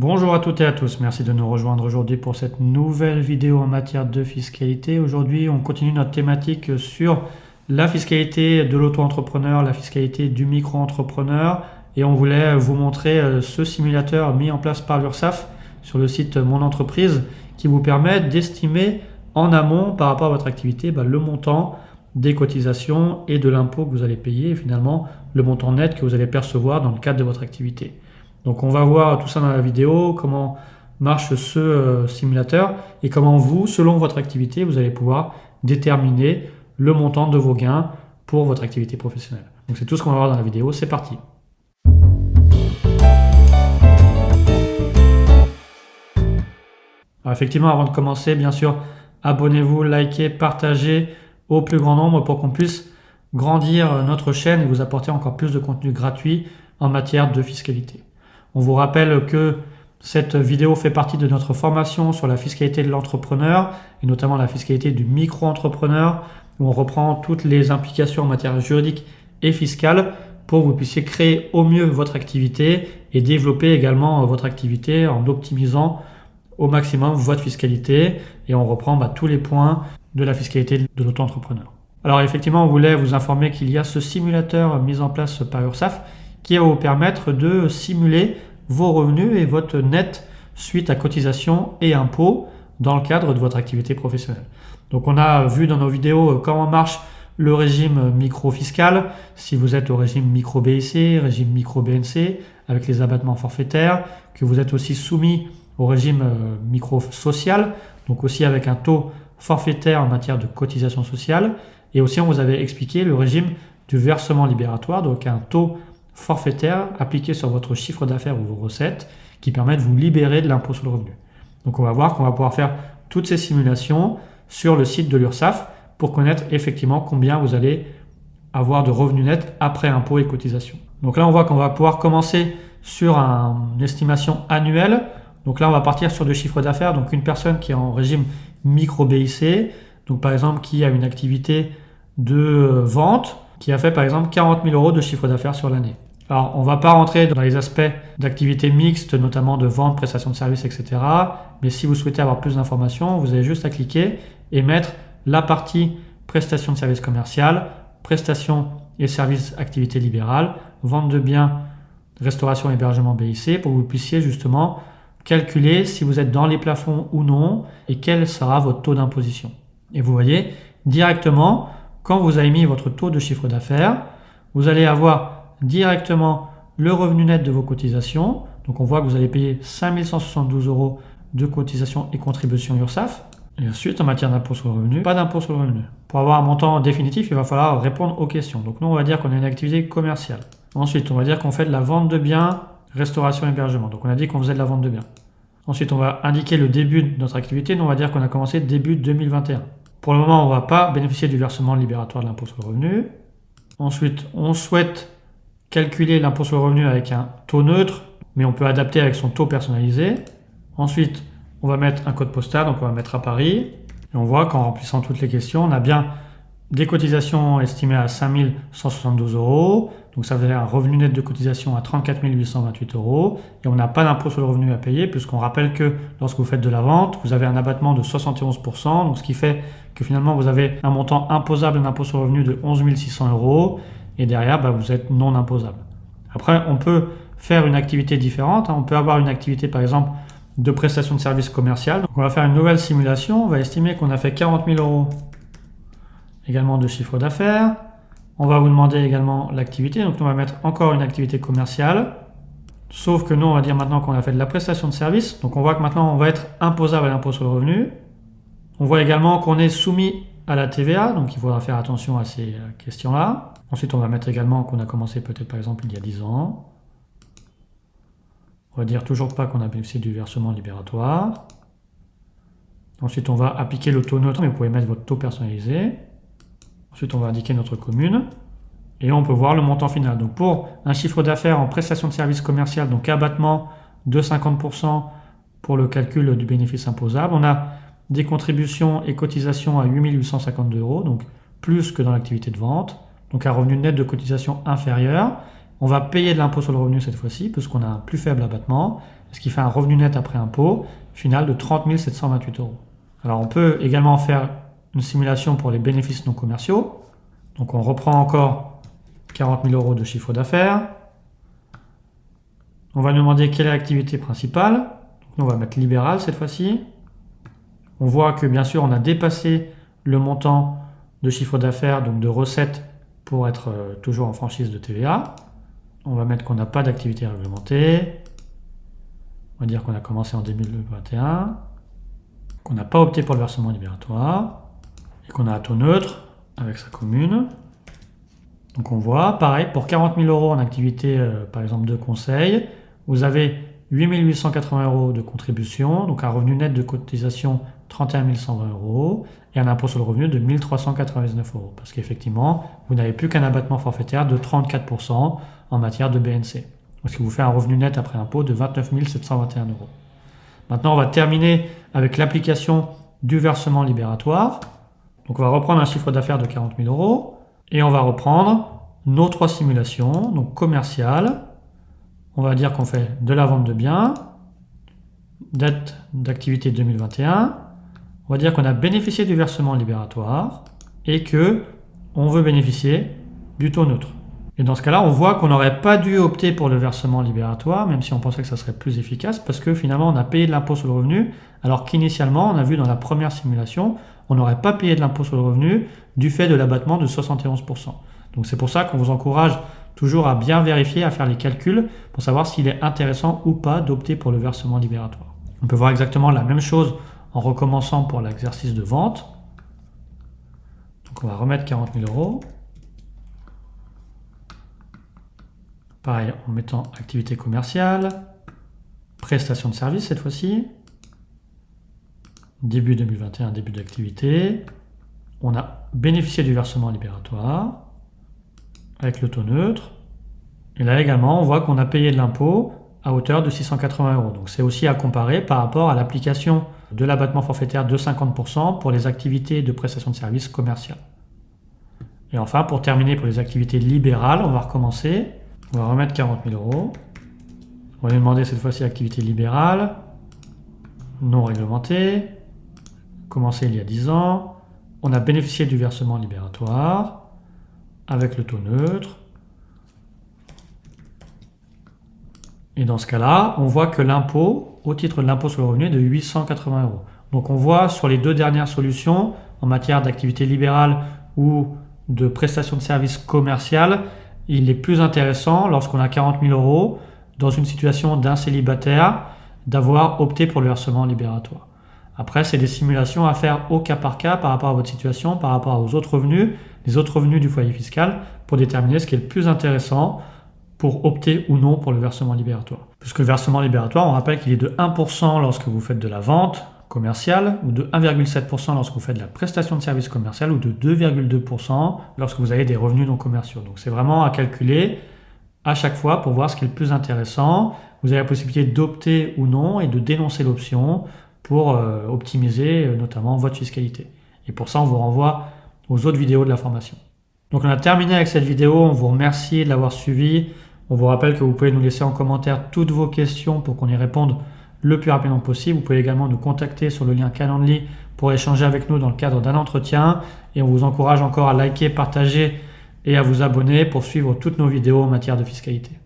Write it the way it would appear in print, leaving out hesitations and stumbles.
Bonjour à toutes et à tous, merci de nous rejoindre aujourd'hui pour cette nouvelle vidéo en matière de fiscalité. Aujourd'hui, on continue notre thématique sur la fiscalité de l'auto-entrepreneur, la fiscalité du micro-entrepreneur, et on voulait vous montrer ce simulateur mis en place par l'URSSAF sur le site Mon Entreprise qui vous permet d'estimer en amont par rapport à votre activité le montant des cotisations et de l'impôt que vous allez payer et finalement le montant net que vous allez percevoir dans le cadre de votre activité. Donc on va voir tout ça dans la vidéo, comment marche ce simulateur et comment vous, selon votre activité, vous allez pouvoir déterminer le montant de vos gains pour votre activité professionnelle. Donc c'est tout ce qu'on va voir dans la vidéo, c'est parti. Alors effectivement, avant de commencer, bien sûr, abonnez-vous, likez, partagez au plus grand nombre pour qu'on puisse grandir notre chaîne et vous apporter encore plus de contenu gratuit en matière de fiscalité. On vous rappelle que cette vidéo fait partie de notre formation sur la fiscalité de l'entrepreneur et notamment la fiscalité du micro-entrepreneur où on reprend toutes les implications en matière juridique et fiscale pour que vous puissiez créer au mieux votre activité et développer également votre activité en optimisant au maximum votre fiscalité et on reprend tous les points de la fiscalité de l'auto-entrepreneur. Alors effectivement, on voulait vous informer qu'il y a ce simulateur mis en place par URSSAF qui va vous permettre de simuler vos revenus et votre net suite à cotisation et impôts dans le cadre de votre activité professionnelle. Donc on a vu dans nos vidéos comment marche le régime micro-fiscal, si vous êtes au régime micro-BIC, régime micro-BNC, avec les abattements forfaitaires, que vous êtes aussi soumis au régime micro-social, donc aussi avec un taux forfaitaire en matière de cotisation sociale, et aussi on vous avait expliqué le régime du versement libératoire, donc un taux forfaitaire appliqué sur votre chiffre d'affaires ou vos recettes qui permet de vous libérer de l'impôt sur le revenu. Donc on va voir qu'on va pouvoir faire toutes ces simulations sur le site de l'URSSAF pour connaître effectivement combien vous allez avoir de revenus nets après impôts et cotisations. Donc là on voit qu'on va pouvoir commencer sur une estimation annuelle. Donc là on va partir sur le chiffre d'affaires, donc une personne qui est en régime micro-BIC, donc par exemple qui a une activité de vente, qui a fait par exemple 40 000 euros de chiffre d'affaires sur l'année. Alors, on ne va pas rentrer dans les aspects d'activité mixte, notamment de vente, prestation de services, etc. Mais si vous souhaitez avoir plus d'informations, vous avez juste à cliquer et mettre la partie prestation de services commerciales, prestation et services activité libérale, vente de biens, restauration et hébergement BIC pour que vous puissiez justement calculer si vous êtes dans les plafonds ou non et quel sera votre taux d'imposition. Et vous voyez directement, quand vous avez mis votre taux de chiffre d'affaires, vous allez avoir directement le revenu net de vos cotisations. Donc on voit que vous allez payer 5 172 euros de cotisations et contributions URSSAF. Et ensuite, en matière d'impôt sur le revenu, pas d'impôt sur le revenu. Pour avoir un montant définitif, il va falloir répondre aux questions. Donc nous, on va dire qu'on a une activité commerciale. Ensuite, on va dire qu'on fait de la vente de biens, restauration et hébergement. Donc on a dit qu'on faisait de la vente de biens. Ensuite, on va indiquer le début de notre activité. Nous, on va dire qu'on a commencé début 2021. Pour le moment, on ne va pas bénéficier du versement libératoire de l'impôt sur le revenu. Ensuite, on souhaite calculer l'impôt sur le revenu avec un taux neutre, mais on peut adapter avec son taux personnalisé. Ensuite, on va mettre un code postal, donc on va mettre à Paris. Et on voit qu'en remplissant toutes les questions, on a bien des cotisations estimées à 5 172 euros. Donc ça fait un revenu net de cotisation à 34 828 euros. Et on n'a pas d'impôt sur le revenu à payer, puisqu'on rappelle que lorsque vous faites de la vente, vous avez un abattement de 71%. Donc ce qui fait que finalement, vous avez un montant imposable d'impôt sur le revenu de 11 600 euros. Et derrière, vous êtes non imposable. Après, on peut faire une activité différente. On peut avoir une activité, par exemple, de prestation de services commercial. Donc, on va faire une nouvelle simulation. On va estimer qu'on a fait 40 000 euros également de chiffre d'affaires. On va vous demander également l'activité. Donc, on va mettre encore une activité commerciale. Sauf que nous, on va dire maintenant qu'on a fait de la prestation de services. Donc, on voit que maintenant, on va être imposable à l'impôt sur le revenu. On voit également qu'on est soumis à la TVA. Donc, il faudra faire attention à ces questions-là. Ensuite, on va mettre également qu'on a commencé peut-être par exemple il y a 10 ans. On va dire toujours pas qu'on a bénéficié du versement libératoire. Ensuite, on va appliquer le taux neutre, mais vous pouvez mettre votre taux personnalisé. Ensuite, on va indiquer notre commune. Et on peut voir le montant final. Donc pour un chiffre d'affaires en prestation de services commercial, donc abattement de 50% pour le calcul du bénéfice imposable, on a des contributions et cotisations à 8 852 euros, donc plus que dans l'activité de vente. Donc un revenu net de cotisation inférieur. On va payer de l'impôt sur le revenu cette fois-ci, puisqu'on a un plus faible abattement, ce qui fait un revenu net après impôt final de 30 728 euros. Alors on peut également faire une simulation pour les bénéfices non commerciaux. Donc on reprend encore 40 000 euros de chiffre d'affaires. On va nous demander quelle est l'activité principale. Donc nous, on va mettre libéral cette fois-ci. On voit que bien sûr on a dépassé le montant de chiffre d'affaires, donc de recettes, pour être toujours en franchise de TVA. On va mettre qu'on n'a pas d'activité réglementée. On va dire qu'on a commencé en 2021, qu'on n'a pas opté pour le versement libératoire et qu'on a un taux neutre avec sa commune. Donc on voit, pareil, pour 40 000 euros en activité, par exemple de conseil, vous avez 8 880 euros de contribution, donc un revenu net de cotisation 31 120 euros et un impôt sur le revenu de 1 399 euros. Parce qu'effectivement, vous n'avez plus qu'un abattement forfaitaire de 34% en matière de BNC. Ce qui vous fait un revenu net après impôt de 29 721 euros. Maintenant, on va terminer avec l'application du versement libératoire. Donc on va reprendre un chiffre d'affaires de 40 000 euros et on va reprendre nos 3 simulations, donc commerciales. On va dire qu'on fait de la vente de biens, dette d'activité 2021. On va dire qu'on a bénéficié du versement libératoire et que on veut bénéficier du taux neutre. Et dans ce cas-là, on voit qu'on n'aurait pas dû opter pour le versement libératoire, même si on pensait que ça serait plus efficace, parce que finalement, on a payé de l'impôt sur le revenu, alors qu'initialement, on a vu dans la première simulation, on n'aurait pas payé de l'impôt sur le revenu du fait de l'abattement de 71%. Donc c'est pour ça qu'on vous encourage toujours à bien vérifier, à faire les calculs, pour savoir s'il est intéressant ou pas d'opter pour le versement libératoire. On peut voir exactement la même chose en recommençant pour l'exercice de vente. Donc on va remettre 40 000 euros. Pareil, en mettant activité commerciale, prestation de service cette fois-ci, début 2021, début d'activité. On a bénéficié du versement libératoire avec le taux neutre. Et là également, on voit qu'on a payé de l'impôt à hauteur de 680 euros. Donc c'est aussi à comparer par rapport à l'application de l'abattement forfaitaire de 50% pour les activités de prestation de services commerciales. Et enfin, pour terminer pour les activités libérales, on va recommencer. On va remettre 40 000 euros. On va lui demander cette fois-ci activité libérale, non réglementée, commencé il y a 10 ans. On a bénéficié du versement libératoire avec le taux neutre. Et dans ce cas-là, on voit que l'impôt, au titre de l'impôt sur le revenu, est de 880 euros. Donc on voit sur les 2 dernières solutions, en matière d'activité libérale ou de prestation de services commerciales, il est plus intéressant, lorsqu'on a 40 000 euros, dans une situation d'un célibataire, d'avoir opté pour le versement libératoire. Après, c'est des simulations à faire au cas par cas par rapport à votre situation, par rapport aux autres revenus, les autres revenus du foyer fiscal, pour déterminer ce qui est le plus intéressant pour opter ou non pour le versement libératoire. Puisque le versement libératoire, on rappelle qu'il est de 1% lorsque vous faites de la vente commerciale, ou de 1,7% lorsque vous faites de la prestation de service commercial, ou de 2,2% lorsque vous avez des revenus non commerciaux. Donc c'est vraiment à calculer à chaque fois pour voir ce qui est le plus intéressant. Vous avez la possibilité d'opter ou non et de dénoncer l'option pour optimiser notamment votre fiscalité. Et pour ça, on vous renvoie aux autres vidéos de la formation. Donc on a terminé avec cette vidéo, on vous remercie de l'avoir suivi. On vous rappelle que vous pouvez nous laisser en commentaire toutes vos questions pour qu'on y réponde le plus rapidement possible. Vous pouvez également nous contacter sur le lien Calendly pour échanger avec nous dans le cadre d'un entretien. Et on vous encourage encore à liker, partager et à vous abonner pour suivre toutes nos vidéos en matière de fiscalité.